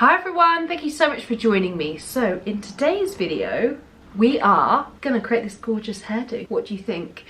Hi everyone, thank you so much for joining me. So in today's video, we are gonna create this gorgeous hairdo. What do you think?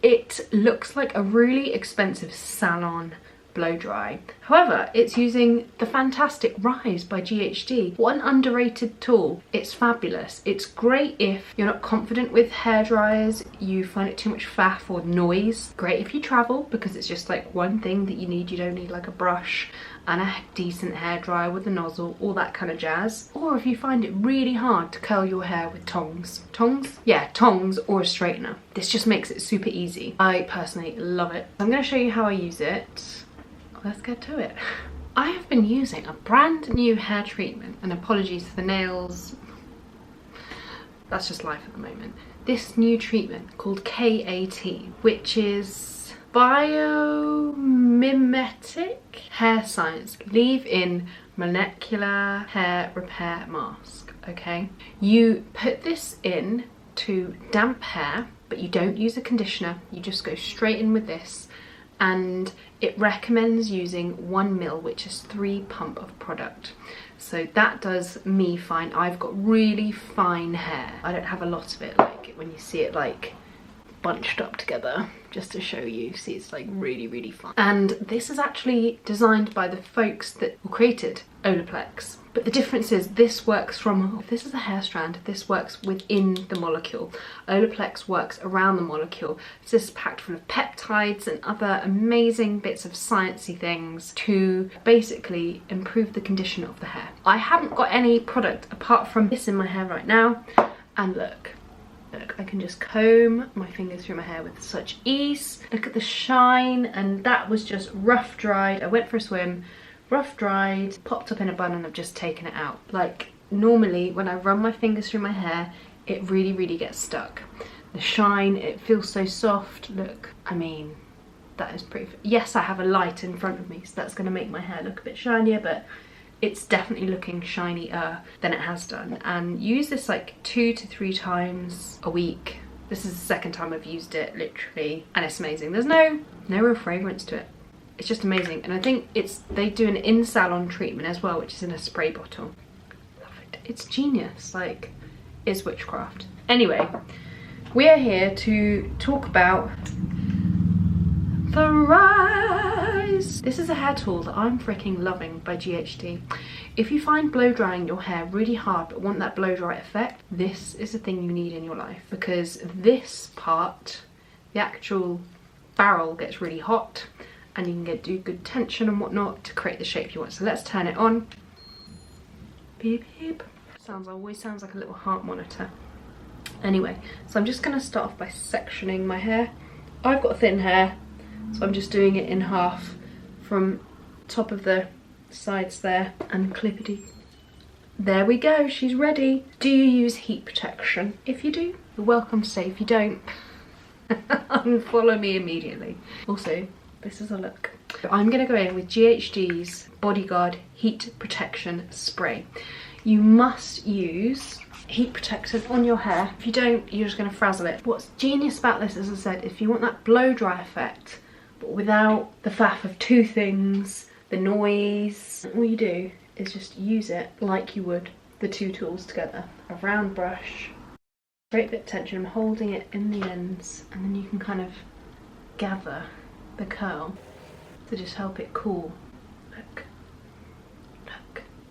It looks like a really expensive salon blow dry. However, it's using the fantastic Rise by GHD. What an underrated tool. It's fabulous. It's great if you're not confident with hair dryers, you find it too much faff or noise. Great if you travel because it's just like one thing that you need. You don't need like a brush and a decent hair dryer with a nozzle, all that kind of jazz. Or if you find it really hard to curl your hair with tongs. Tongs? Yeah, tongs or a straightener. This just makes it super easy. I personally love it. I'm gonna show you how I use it. Let's get to it. I have been using a brand new hair treatment, and apologies for the nails. That's just life at the moment. This new treatment called KAT, which is biomimetic hair science leave-in molecular hair repair mask. Okay, you put this in to damp hair, but you don't use a conditioner. You just go straight in with this, and it recommends using 1 ml, which is 3 pump of product. So that does me fine. I've got really fine hair. I don't have a lot of it, like when you see it like bunched up together, just to show you. See, it's like really fine. And this is actually designed by the folks that created Olaplex. But the difference is this works from, if this is a hair strand, this works within the molecule. Olaplex works around the molecule. This is packed full of peptides and other amazing bits of sciencey things to basically improve the condition of the hair. I haven't got any product apart from this in my hair right now, and look, I can just comb my fingers through my hair with such ease. Look at the shine, and that was just rough dried. I went for a swim, rough dried, popped up in a bun, and I've just taken it out. Like normally when I run my fingers through my hair, it really gets stuck. The shine, it feels so soft. Look, I mean, that is proof. Yes, I have a light in front of me, so that's going to make my hair look a bit shinier, but it's definitely looking shinier than it has done. And use this like 2 to 3 times a week. This is the second time I've used it, literally, and it's amazing. There's no real fragrance to it. It's just amazing. And I think they do an in-salon treatment as well, which is in a spray bottle. Love it. It's genius. Like, it's witchcraft. Anyway, we are here to talk about the Rise. This is a hair tool that I'm freaking loving by GHD. If you find blow drying your hair really hard but want that blow dry effect, this is the thing you need in your life, because this part, the actual barrel, gets really hot and you can do good tension and whatnot to create the shape you want. So let's turn it on. Beep beep. Always sounds like a little heart monitor. Anyway, so I'm just gonna start off by sectioning my hair. I've got thin hair, so I'm just doing it in half from top of the sides there, and clippity. There we go, she's ready. Do you use heat protection? If you do, you're welcome to say. If you don't, unfollow me immediately. Also, this is a look. I'm gonna go in with GHD's Bodyguard Heat Protection Spray. You must use heat protectant on your hair. If you don't, you're just gonna frazzle it. What's genius about this, as I said, if you want that blow dry effect, but without the faff of 2 things, the noise, all you do is just use it like you would the 2 tools together. A round brush, great bit of tension. I'm holding it in the ends, and then you can kind of gather the curl to just help it cool. Look.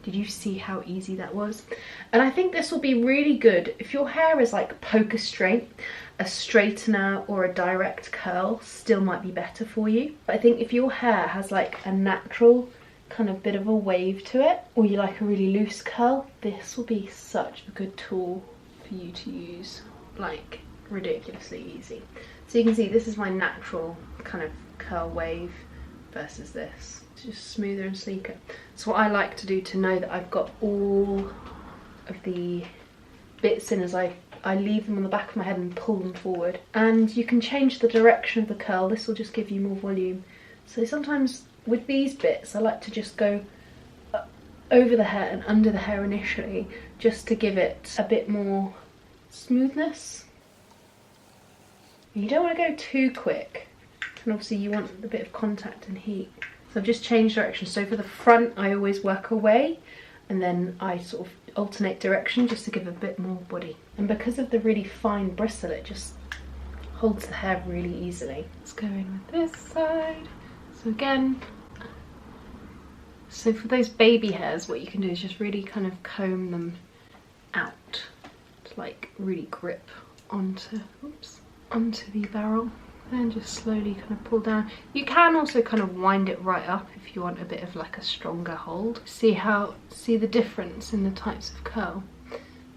Did you see how easy that was? And I think this will be really good if your hair is like poker straight. A straightener or a direct curl still might be better for you. But I think if your hair has like a natural kind of bit of a wave to it, or you like a really loose curl, this will be such a good tool for you to use. Like, ridiculously easy. So you can see this is my natural kind of curl wave versus this. It's just smoother and sleeker. So what I like to do to know that I've got all of the bits in, as I leave them on the back of my head and pull them forward. And you can change the direction of the curl. This will just give you more volume. So sometimes with these bits, I like to just go over the hair and under the hair initially, just to give it a bit more smoothness. You don't want to go too quick, and obviously you want a bit of contact and heat. So I've just changed direction. So for the front, I always work away, and then I sort of alternate direction just to give a bit more body. And because of the really fine bristle, it just holds the hair really easily. Let's go in with this side. So again, so for those baby hairs, what you can do is just really kind of comb them out to like really grip onto, oops, onto the barrel. Then just slowly kind of pull down. You can also kind of wind it right up if you want a bit of like a stronger hold. See the difference in the types of curl.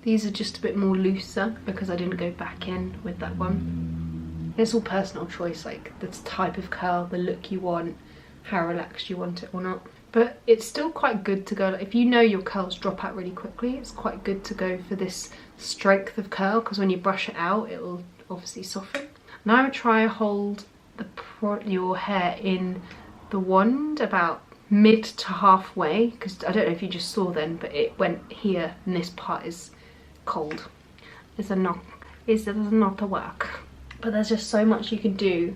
These are just a bit more looser because I didn't go back in with that one. It's all personal choice, like the type of curl, the look you want, how relaxed you want it or not. But it's still quite good to go, like, if you know your curls drop out really quickly, it's quite good to go for this strength of curl, because when you brush it out, it will obviously soften. And I would try and hold your hair in the wand about mid to halfway, because I don't know if you just saw then, but it went here and this part is cold. It does not work. But there's just so much you can do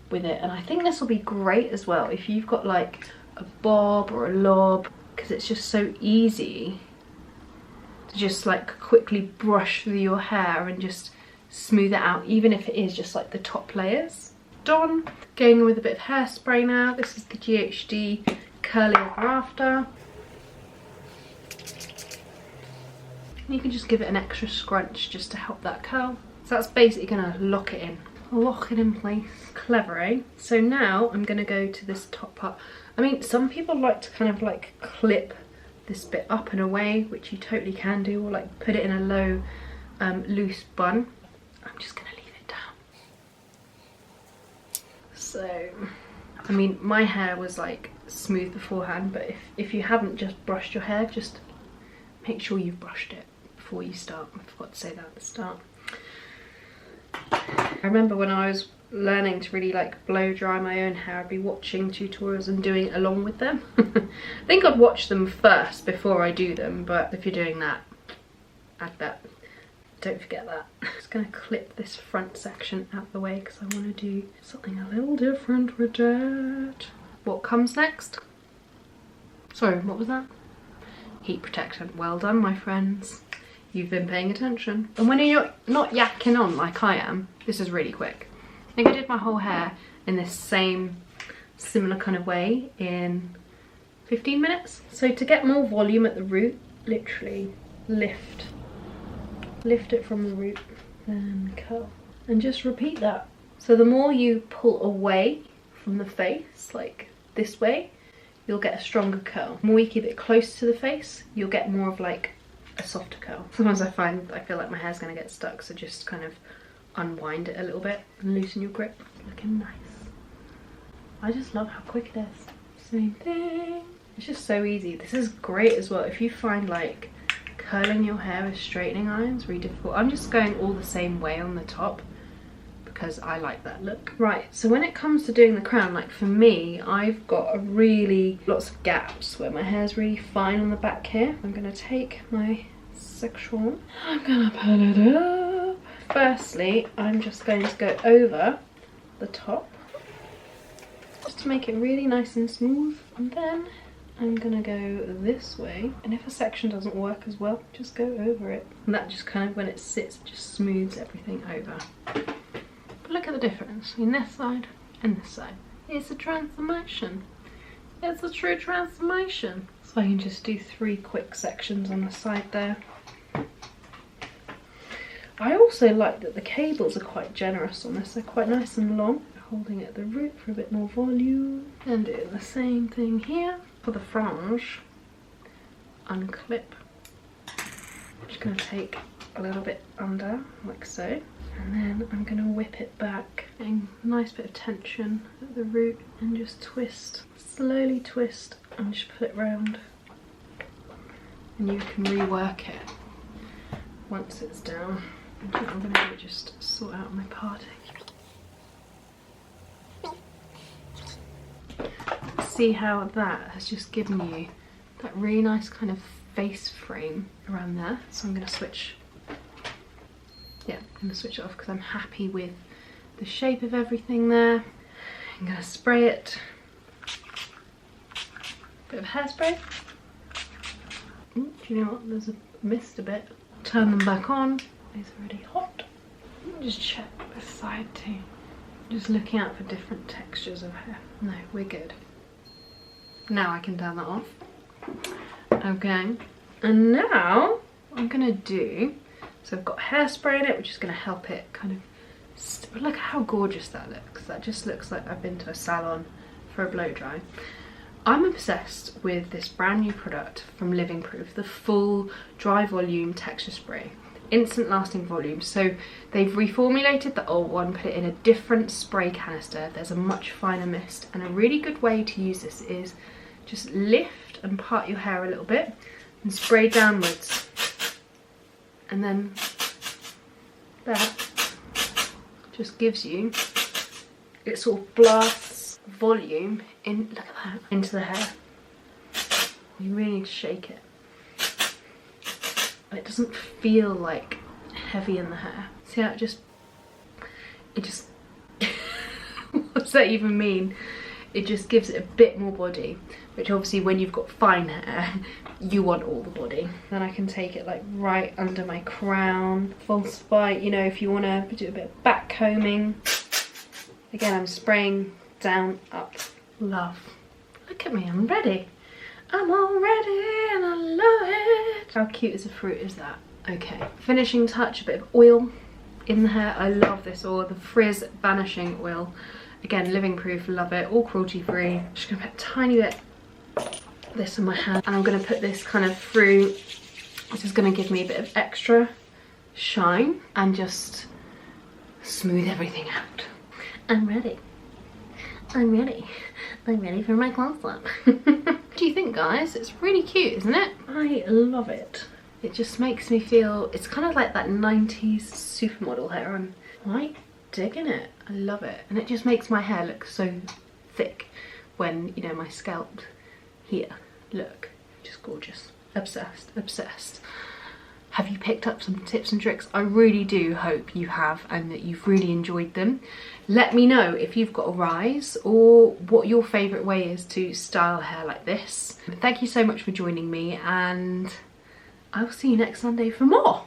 with it, and I think this will be great as well if you've got like a bob or a lob, because it's just so easy to just like quickly brush through your hair and just smooth it out, even if it is just like the top layers. Done. Going with a bit of hairspray now. This is the GHD Curly Ever After. You can just give it an extra scrunch just to help that curl. So that's basically gonna lock it in place. Clever, eh? So now I'm gonna go to this top part. I mean, some people like to kind of like clip this bit up and away, which you totally can do, or like put it in a low loose bun. I'm just gonna leave it down. So, I mean, my hair was like smooth beforehand, but if you haven't just brushed your hair, just make sure you've brushed it before you start. I forgot to say that at the start. I remember when I was learning to really like blow dry my own hair, I'd be watching tutorials and doing it along with them. I think I'd watch them first before I do them, but if you're doing that, add that. Don't forget that. I'm just gonna clip this front section out the way because I want to do something a little different with it. What comes next? Sorry, what was that? Heat protection. Well done, my friends. You've been paying attention. And when you're not yakking on like I am, this is really quick. I think I did my whole hair in this similar kind of way in 15 minutes. So to get more volume at the root, literally lift it from the root, then curl. And just repeat that. So the more you pull away from the face, like this way, you'll get a stronger curl. The more you keep it close to the face, you'll get more of like a softer curl. Sometimes I feel like my hair's gonna get stuck, so just kind of unwind it a little bit and loosen your grip. Looking nice. I just love how quick it is. Same thing. It's just so easy. This is great as well if you find like curling your hair with straightening irons really difficult. I'm just going all the same way on the top because I like that look. Right, so when it comes to doing the crown, like for me, I've got lots of gaps where my hair's really fine on the back here. I'm gonna take my section, I'm gonna put it up. Firstly, I'm just going to go over the top just to make it really nice and smooth, and then I'm gonna go this way, and if a section doesn't work as well, just go over it. And that just kind of, when it sits, it just smooths everything over. But look at the difference between this side and this side. It's a transformation. It's a true transformation. So I can just do 3 quick sections on the side there. I also like that the cables are quite generous on this. They're quite nice and long. Holding at the root for a bit more volume. And doing the same thing here. For the fringe, unclip. I'm just going to take a little bit under, like so. And then I'm going to whip it back, getting a nice bit of tension at the root, and just twist, slowly twist, and just put it round. And you can rework it once it's down. And what I'm going to do is just sort out my parting. See how that has just given you that really nice kind of face frame around there. So I'm going to switch, yeah, I'm going to switch it off because I'm happy with the shape of everything there. I'm going to spray it, bit of hairspray, Do you know what? There's a mist a bit. Turn them back on. It's already hot. Just check this side too. Just looking out for different textures of hair. No, we're good. Now I can turn that off. Okay. And now what I'm gonna do, so I've got hairspray in it, which is gonna help it kind of, look at how gorgeous that looks. That just looks like I've been to a salon for a blow dry. I'm obsessed with this brand new product from Living Proof, the full dry volume texture spray. Instant lasting volume. So they've reformulated the old one, put it in a different spray canister. There's a much finer mist, and a really good way to use this is just lift and part your hair a little bit and spray downwards, and then that just gives you, it sort of blasts volume in, look at that, into the hair. You really need to shake it. It doesn't feel like heavy in the hair. See how it just what does that even mean? It just gives it a bit more body, which obviously when you've got fine hair, you want all the body. Then I can take it like right under my crown, false spite, you know, if you want to do a bit of back combing. Again, I'm spraying down, up. Love. Look at me, I'm ready. I'm all ready and I love it. How cute is a fruit is that? Okay, finishing touch, a bit of oil in the hair. I love this oil, the Frizz Vanishing oil. Again, Living Proof, love it, all cruelty free. Just gonna put a tiny bit of this in my hand, and I'm gonna put this kind of through. This is gonna give me a bit of extra shine and just smooth everything out. I'm ready. I'm ready. I'm ready for my close-up. What do you think, guys? It's really cute, isn't it? I love it. It just makes me feel, it's kind of like that 90s supermodel hair. I'm quite digging it. I love it. And it just makes my hair look so thick when, you know, my scalp here. Look, just gorgeous. Obsessed, obsessed. Have you picked up some tips and tricks? I really do hope you have and that you've really enjoyed them. Let me know if you've got a rise or what your favourite way is to style hair like this. Thank you so much for joining me, and I will see you next Sunday for more.